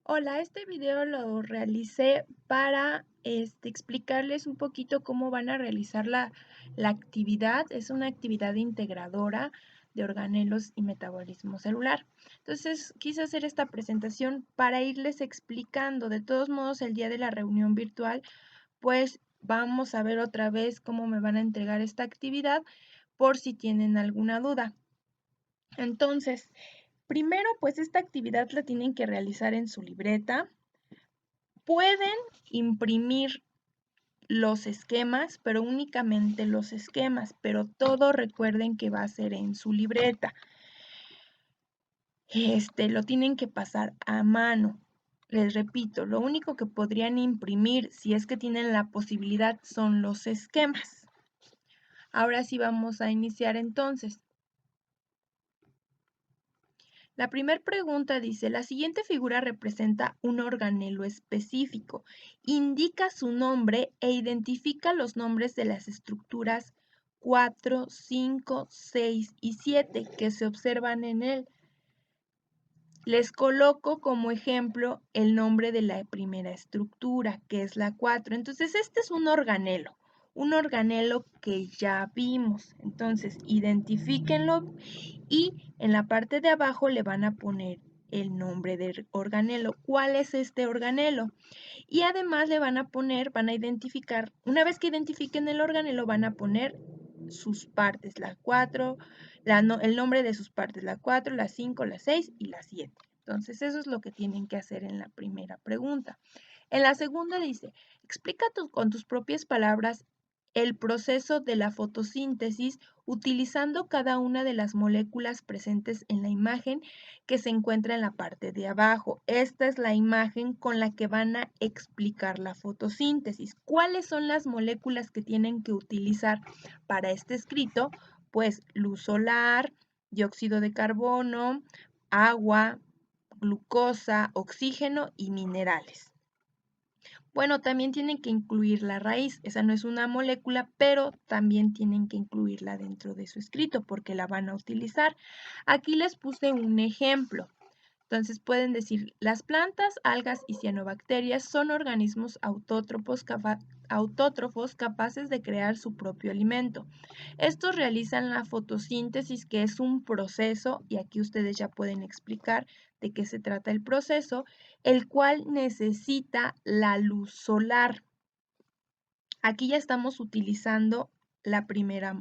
Hola, este video lo realicé para explicarles un poquito cómo van a realizar la actividad. Es una actividad integradora de organelos y metabolismo celular. Entonces, quise hacer esta presentación para irles explicando. De todos modos, el día de la reunión virtual, pues vamos a ver otra vez cómo me van a entregar esta actividad por si tienen alguna duda. Entonces, primero, pues esta actividad la tienen que realizar en su libreta. Pueden imprimir los esquemas, pero únicamente los esquemas, pero todo recuerden que va a ser en su libreta. Lo tienen que pasar a mano. Les repito, lo único que podrían imprimir, si es que tienen la posibilidad, son los esquemas. Ahora sí vamos a iniciar entonces. La primera pregunta dice, la siguiente figura representa un organelo específico. Indica su nombre e identifica los nombres de las estructuras 4, 5, 6 y 7 que se observan en él. Les coloco como ejemplo el nombre de la primera estructura, que es la 4. Entonces, este es un organelo que ya vimos. Entonces, identifíquenlo y en la parte de abajo le van a poner el nombre del organelo. ¿Cuál es este organelo? Y además le van a identificar, una vez que identifiquen el organelo, van a poner sus partes, la 4, el nombre de sus partes, la 4, la 5, la 6 y la 7. Entonces, eso es lo que tienen que hacer en la primera pregunta. En la segunda dice, explica con tus propias palabras el proceso de la fotosíntesis utilizando cada una de las moléculas presentes en la imagen que se encuentra en la parte de abajo. Esta es la imagen con la que van a explicar la fotosíntesis. ¿Cuáles son las moléculas que tienen que utilizar para este escrito? Pues luz solar, dióxido de carbono, agua, glucosa, oxígeno y minerales. Bueno, también tienen que incluir la raíz. Esa no es una molécula, pero también tienen que incluirla dentro de su escrito porque la van a utilizar. Aquí les puse un ejemplo. Entonces pueden decir, las plantas, algas y cianobacterias son organismos autótrofos capaces de crear su propio alimento. Estos realizan la fotosíntesis, que es un proceso, y aquí ustedes ya pueden explicar de qué se trata el proceso, el cual necesita la luz solar. Aquí ya estamos utilizando la primera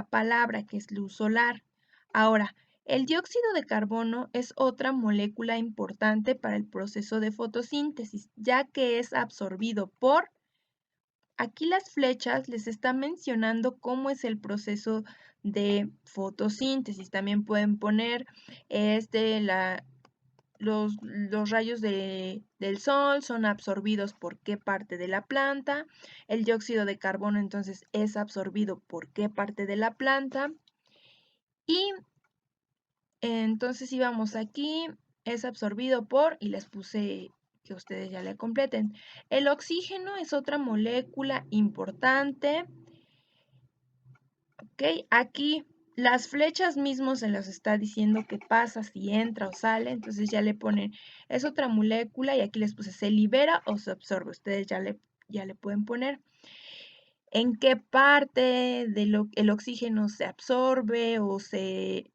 palabra, que es luz solar. Ahora, el dióxido de carbono es otra molécula importante para el proceso de fotosíntesis, ya que es absorbido por... Aquí las flechas les están mencionando cómo es el proceso de fotosíntesis. También pueden poner los rayos del sol son absorbidos por qué parte de la planta. El dióxido de carbono entonces es absorbido por qué parte de la planta. Y entonces íbamos aquí, es absorbido por, y les puse que ustedes ya le completen. El oxígeno es otra molécula importante. Ok, aquí las flechas mismos se los está diciendo qué pasa, si entra o sale, entonces ya le ponen, es otra molécula y aquí les puse, se libera o se absorbe, ustedes ya le pueden poner en qué parte el oxígeno se absorbe o se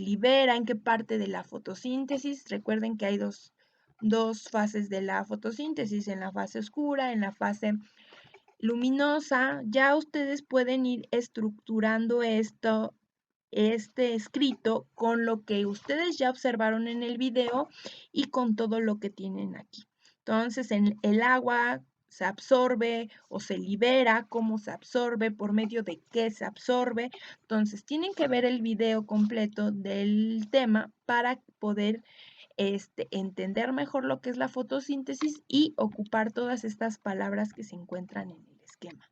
libera, en qué parte de la fotosíntesis. Recuerden que hay dos fases de la fotosíntesis, en la fase oscura, en la fase luminosa. Ya ustedes pueden ir estructurando este escrito con lo que ustedes ya observaron en el video y con todo lo que tienen aquí. Entonces, en el agua se absorbe o se libera, cómo se absorbe, por medio de qué se absorbe. Entonces, tienen que ver el video completo del tema para poder entender mejor lo que es la fotosíntesis y ocupar todas estas palabras que se encuentran en el esquema.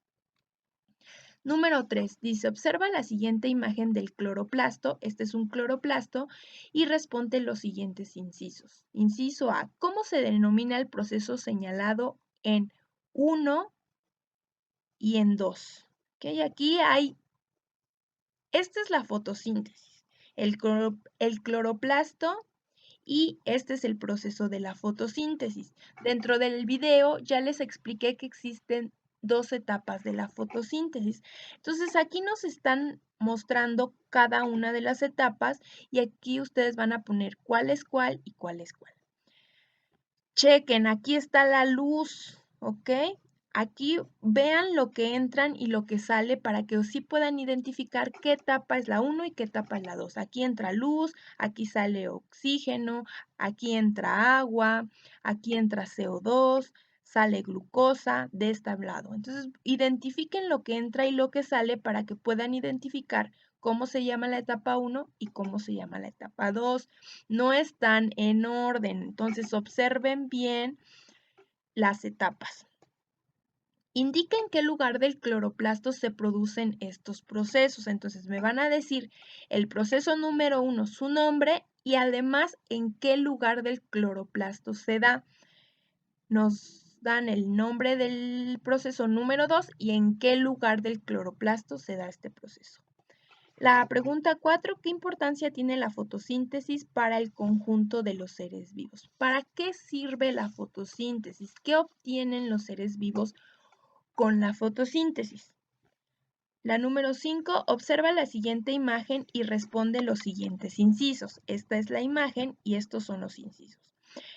Número 3 dice, observa la siguiente imagen del cloroplasto, este es un cloroplasto, y responde los siguientes incisos. Inciso A, ¿cómo se denomina el proceso señalado en 1 y en 2? ¿Okay? Aquí esta es la fotosíntesis. El cloroplasto y este es el proceso de la fotosíntesis. Dentro del video ya les expliqué que existen 2 etapas de la fotosíntesis. Entonces aquí nos están mostrando cada una de las etapas y aquí ustedes van a poner cuál es cuál y cuál es cuál. Chequen, aquí está la luz, ¿ok? Aquí vean lo que entran y lo que sale para que sí puedan identificar qué etapa es la 1 y qué etapa es la 2. Aquí entra luz, aquí sale oxígeno, aquí entra agua, aquí entra CO2, sale glucosa de este lado. Entonces, identifiquen lo que entra y lo que sale para que puedan identificar cómo se llama la etapa 1 y cómo se llama la etapa 2. No están en orden, entonces observen bien las etapas. Indica en qué lugar del cloroplasto se producen estos procesos. Entonces me van a decir el proceso número 1, su nombre y además en qué lugar del cloroplasto se da. Nos dan el nombre del proceso número 2 y en qué lugar del cloroplasto se da este proceso. La pregunta 4, ¿qué importancia tiene la fotosíntesis para el conjunto de los seres vivos? ¿Para qué sirve la fotosíntesis? ¿Qué obtienen los seres vivos con la fotosíntesis? La número 5, observa la siguiente imagen y responde los siguientes incisos. Esta es la imagen y estos son los incisos.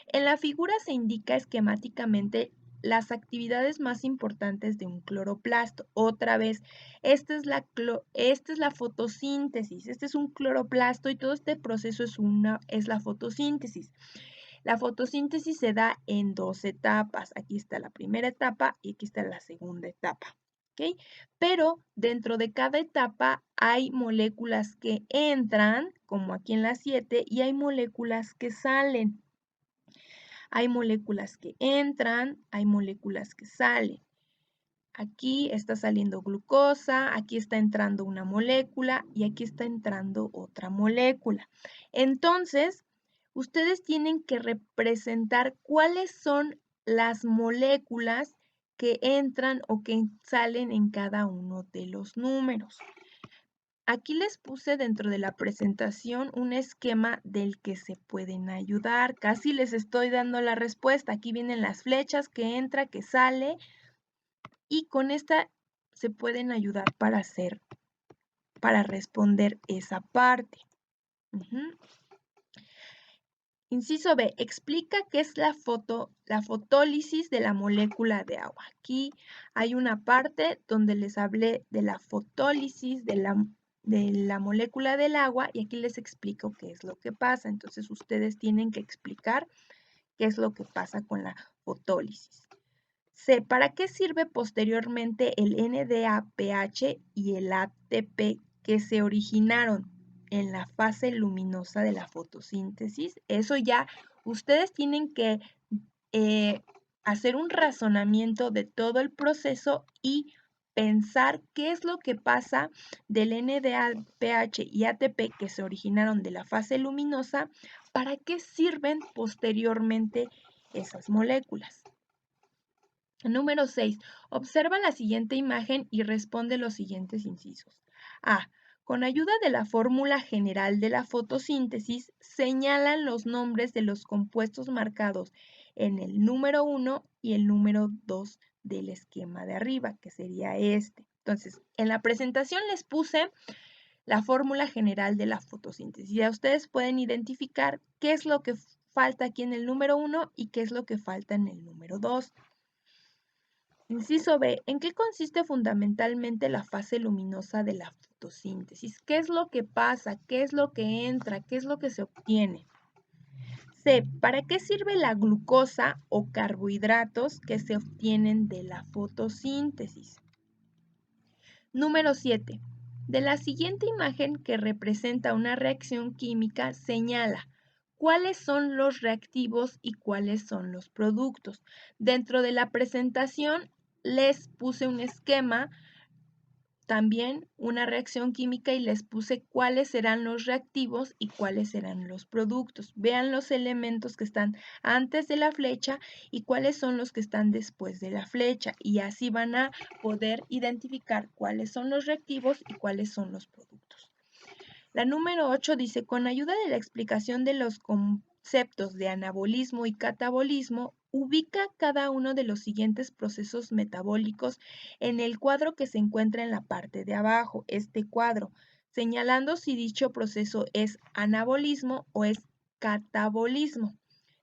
En la figura se indica esquemáticamente las actividades más importantes de un cloroplasto. Otra vez, esta es la fotosíntesis. Este es un cloroplasto y todo este proceso es la fotosíntesis. La fotosíntesis se da en 2 etapas. Aquí está la primera etapa y aquí está la segunda etapa. ¿Okay? Pero dentro de cada etapa hay moléculas que entran, como aquí en la 7, y hay moléculas que salen. Hay moléculas que entran, hay moléculas que salen. Aquí está saliendo glucosa, aquí está entrando una molécula y aquí está entrando otra molécula. Entonces, ustedes tienen que representar cuáles son las moléculas que entran o que salen en cada uno de los números. Aquí les puse dentro de la presentación un esquema del que se pueden ayudar. Casi les estoy dando la respuesta. Aquí vienen las flechas que entra, que sale y con esta se pueden ayudar para responder esa parte. Inciso B, explica qué es la fotólisis de la molécula de agua. Aquí hay una parte donde les hablé de la fotólisis de la molécula del agua y aquí les explico qué es lo que pasa. Entonces ustedes tienen que explicar qué es lo que pasa con la fotólisis. C, ¿para qué sirve posteriormente el NADPH y el ATP que se originaron en la fase luminosa de la fotosíntesis? Eso ya, ustedes tienen que hacer un razonamiento de todo el proceso y pensar qué es lo que pasa del NADPH y ATP que se originaron de la fase luminosa, para qué sirven posteriormente esas moléculas. Número 6. Observa la siguiente imagen y responde los siguientes incisos. A. Con ayuda de la fórmula general de la fotosíntesis, señalan los nombres de los compuestos marcados en el número 1 y el número 2 del esquema de arriba, que sería este. Entonces, en la presentación les puse la fórmula general de la fotosíntesis. Ya ustedes pueden identificar qué es lo que falta aquí en el número 1 y qué es lo que falta en el número 2. Inciso B. ¿En qué consiste fundamentalmente la fase luminosa de la fotosíntesis? ¿Qué es lo que pasa? ¿Qué es lo que entra? ¿Qué es lo que se obtiene? C. ¿Para qué sirve la glucosa o carbohidratos que se obtienen de la fotosíntesis? Número 7. De la siguiente imagen que representa una reacción química, señala cuáles son los reactivos y cuáles son los productos. Dentro de la presentación les puse un esquema, también una reacción química y les puse cuáles serán los reactivos y cuáles serán los productos. Vean los elementos que están antes de la flecha y cuáles son los que están después de la flecha y así van a poder identificar cuáles son los reactivos y cuáles son los productos. La número 8 dice, con ayuda de la explicación de los conceptos de anabolismo y catabolismo, ubica cada uno de los siguientes procesos metabólicos en el cuadro que se encuentra en la parte de abajo, este cuadro, señalando si dicho proceso es anabolismo o es catabolismo.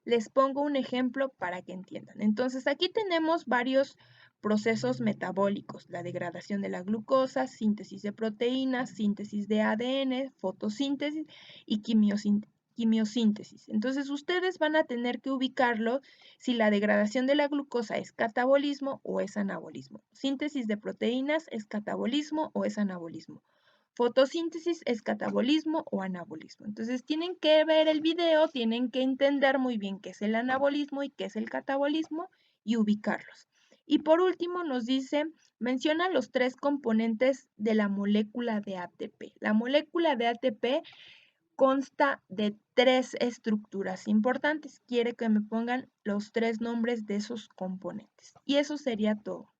Les pongo un ejemplo para que entiendan. Entonces, aquí tenemos varios procesos metabólicos: la degradación de la glucosa, síntesis de proteínas, síntesis de ADN, fotosíntesis y quimiosíntesis. Entonces, ustedes van a tener que ubicarlo si la degradación de la glucosa es catabolismo o es anabolismo. Síntesis de proteínas es catabolismo o es anabolismo. Fotosíntesis es catabolismo o anabolismo. Entonces tienen que ver el video, tienen que entender muy bien qué es el anabolismo y qué es el catabolismo y ubicarlos. Y por último nos dice, menciona los 3 componentes de la molécula de ATP. La molécula de ATP consta de 3 estructuras importantes. Quiere que me pongan los 3 nombres de esos componentes. Y eso sería todo.